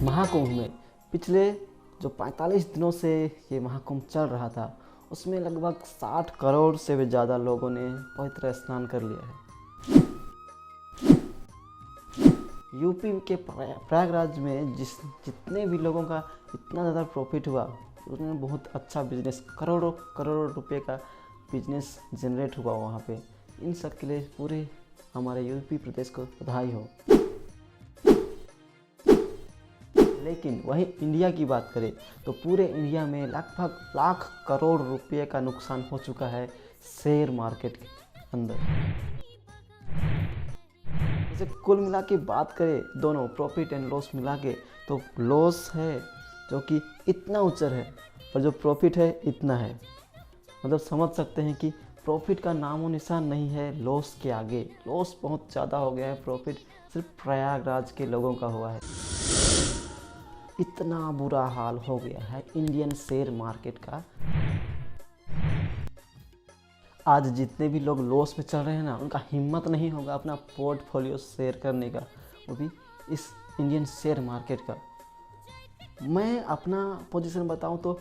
महाकुंभ में पिछले जो 45 दिनों से ये महाकुंभ चल रहा था, उसमें लगभग 60 करोड़ से भी ज़्यादा लोगों ने पवित्र स्नान कर लिया है। यूपी के प्रयागराज में जितने भी लोगों का इतना ज़्यादा प्रॉफिट हुआ, उन्होंने बहुत अच्छा बिजनेस, करोड़ों करोड़ रुपए का बिजनेस जनरेट हुआ वहाँ पे। इन सब के लिए पूरे हमारे यूपी प्रदेश को बधाई हो। लेकिन वहीं इंडिया की बात करें तो पूरे इंडिया में लगभग लाख करोड़ रुपए का नुकसान हो चुका है शेयर मार्केट के अंदर। जैसे कुल मिला के बात करें, दोनों प्रॉफिट एंड लॉस मिला के, तो लॉस है जो कि इतना ऊंचा है और जो प्रॉफिट है इतना है। मतलब समझ सकते हैं कि प्रॉफिट का नामो निशान नहीं है लॉस के आगे। लॉस बहुत ज़्यादा हो गया है, प्रॉफिट सिर्फ प्रयागराज के लोगों का हुआ है। इतना बुरा हाल हो गया है इंडियन शेयर मार्केट का। आज जितने भी लोग लॉस में चल रहे हैं ना, उनका हिम्मत नहीं होगा अपना पोर्टफोलियो शेयर करने का, वो भी इस इंडियन शेयर मार्केट का। मैं अपना पोजीशन बताऊं तो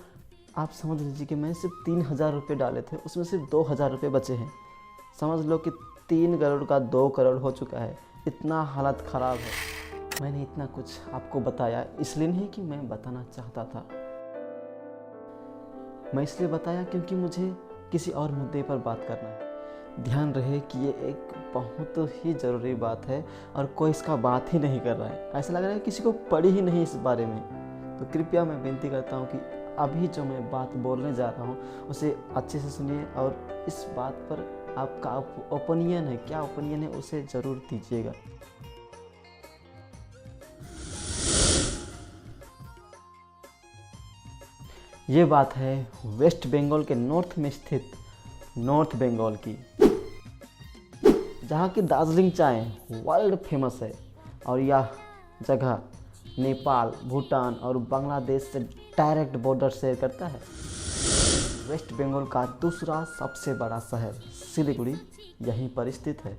आप समझ लीजिए कि मैंने सिर्फ 3,000 रुपये डाले थे, उसमें सिर्फ 2,000 रुपये बचे हैं। समझ लो कि 3 करोड़ का 2 करोड़ हो चुका है। इतना हालत ख़राब है। मैंने इतना कुछ आपको बताया इसलिए नहीं कि मैं बताना चाहता था, मैं इसलिए बताया क्योंकि मुझे किसी और मुद्दे पर बात करना है। ध्यान रहे कि ये एक बहुत ही ज़रूरी बात है और कोई इसका बात ही नहीं कर रहा है। ऐसा लग रहा है किसी को पड़ी ही नहीं इस बारे में। तो कृपया मैं विनती करता हूँ कि अभी जो मैं बात बोलने जा रहा हूँ उसे अच्छे से सुनिए और इस बात पर आपका ओपिनियन है, क्या ओपिनियन है, उसे ज़रूर दीजिएगा। ये बात है वेस्ट बंगाल के नॉर्थ में स्थित नॉर्थ बंगाल की, जहाँ की दार्जिलिंग चाय वर्ल्ड फेमस है और यह जगह नेपाल, भूटान और बांग्लादेश से डायरेक्ट बॉर्डर शेयर करता है। वेस्ट बंगाल का दूसरा सबसे बड़ा शहर सिलीगुड़ी यहीं पर स्थित है।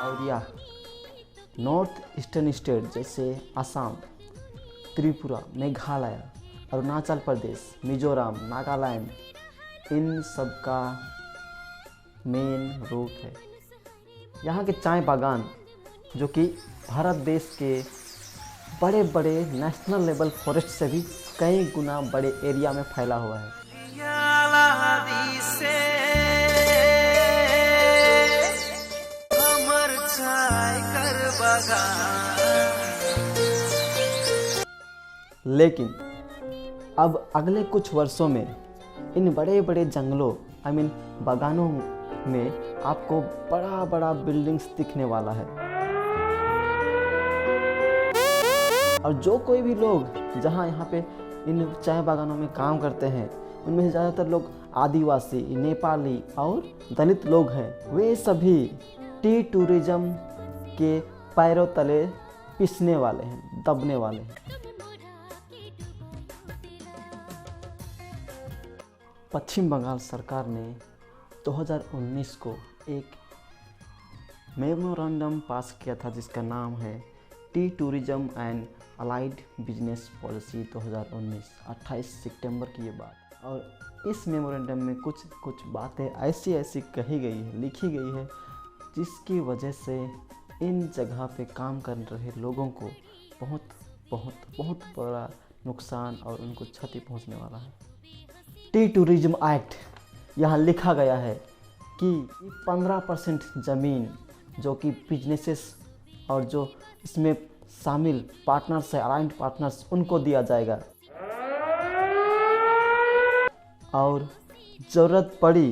और यह नॉर्थ ईस्टर्न स्टेट जैसे असम, त्रिपुरा, मेघालय, अरुणाचल प्रदेश, मिजोरम, नागालैंड, इन सब का मेन रूट है। यहाँ के चाय बागान जो कि भारत देश के बड़े बड़े नेशनल लेवल फॉरेस्ट से भी कई गुना बड़े एरिया में फैला हुआ है। लेकिन अब अगले कुछ वर्षों में इन बड़े बड़े जंगलों बागानों में आपको बड़ा बड़ा बिल्डिंग्स दिखने वाला है। और जो कोई भी लोग जहाँ यहाँ पे इन चाय बागानों में काम करते हैं, उनमें से ज़्यादातर लोग आदिवासी, नेपाली और दलित लोग हैं। वे सभी टी टूरिज्म के पैरों तले पिसने वाले हैं, दबने वाले हैं। पश्चिम बंगाल सरकार ने 2019 को एक मेमोरेंडम पास किया था जिसका नाम है tea tourism and allied business policy 2019, 28 सितंबर की ये बात। और इस मेमोरेंडम में कुछ बातें ऐसी कही गई है, लिखी गई है, जिसकी वजह से इन जगह पे काम कर रहे लोगों को बहुत बड़ा नुकसान और उनको क्षति पहुंचने वाला है। टी टूरिज्म एक्ट, यहाँ लिखा गया है कि 15% ज़मीन जो कि बिजनेसेस और जो इसमें शामिल पार्टनर्स है, अलाइंड पार्टनर्स, उनको दिया जाएगा। और ज़रूरत पड़ी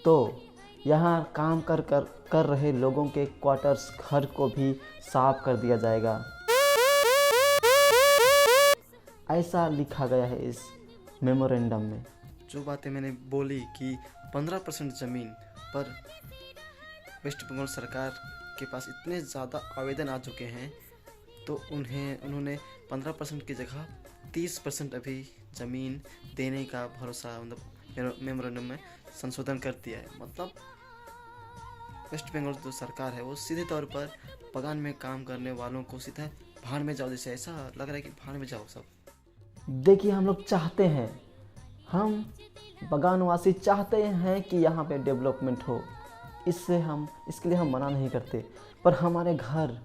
तो यहाँ काम कर रहे लोगों के क्वार्टर्स, घर को भी साफ कर दिया जाएगा। ऐसा लिखा गया है इस मेमोरेंडम में। जो बातें मैंने बोली कि 15% ज़मीन पर वेस्ट बंगाल सरकार के पास इतने ज़्यादा आवेदन आ चुके हैं, तो उन्होंने 15% की जगह 30% अभी ज़मीन देने का भरोसा मेमोरेंडम में संशोधन कर दिया है। मतलब वेस्ट बंगाल जो सरकार है वो सीधे तौर पर बगान में काम करने वालों को सीधा भाड़ में जाओ, जैसे ऐसा लग रहा है कि भाड़ में जाओ सब। देखिए हम लोग चाहते हैं, हम बगानवासी चाहते हैं कि यहाँ पे डेवलपमेंट हो, इसके लिए हम मना नहीं करते, पर हमारे घर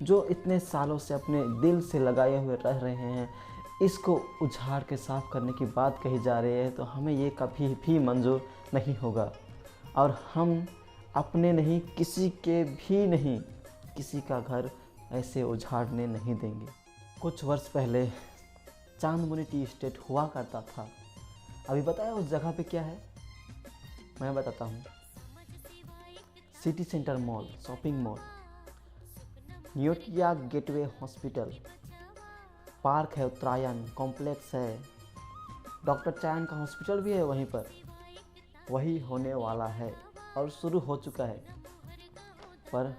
जो इतने सालों से अपने दिल से लगाए हुए रह रहे हैं, इसको उजाड़ के साफ़ करने की बात कही जा रही है, तो हमें ये कभी भी मंजूर नहीं होगा। और हम अपने नहीं, किसी के भी नहीं, किसी का घर ऐसे उजाड़ने नहीं देंगे। कुछ वर्ष पहले चांदमुनी टी एस्टेट हुआ करता था। अभी बताया उस जगह पे क्या है, मैं बताता हूँ। City centre mall, shopping mall, Neotia gateway hospital, park है, उत्तरायण कॉम्प्लेक्स है, डॉक्टर चायन का हॉस्पिटल भी है वहीं पर। वही होने वाला है और शुरू हो चुका है, पर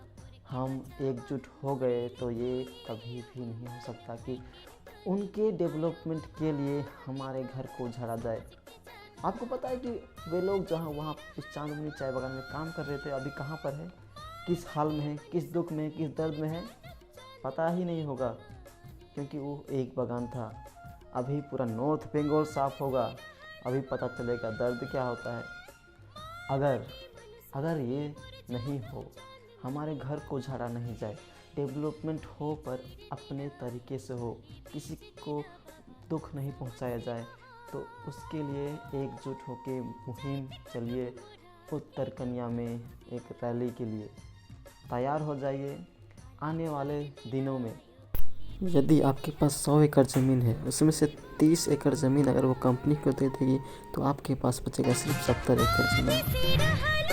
हम एकजुट हो गए तो ये कभी भी नहीं हो सकता कि उनके डेवलपमेंट के लिए हमारे घर को उजाड़ा जाए। आपको पता है कि वे लोग जहाँ वहाँ उस चांदमुनी चाय बागान में काम कर रहे थे, अभी कहाँ पर है, किस हाल में है, किस दुख में, किस दर्द में है, पता ही नहीं होगा, क्योंकि वो एक बागान था। अभी पूरा नॉर्थ बंगाल साफ़ होगा, अभी पता चलेगा दर्द क्या होता है। अगर ये नहीं हो, हमारे घर को उजाड़ा नहीं जाए, डेवलपमेंट हो पर अपने तरीके से हो, किसी को दुख नहीं पहुंचाया जाए, तो उसके लिए एकजुट होकर मुहिम चलिए। उत्तर कन्या में एक रैली के लिए तैयार हो जाइए आने वाले दिनों में। यदि आपके पास 100 एकड़ ज़मीन है, उसमें से 30 एकड़ ज़मीन अगर वो कंपनी को दे देगी, तो आपके पास बचेगा सिर्फ 70 एकड़ ज़मीन।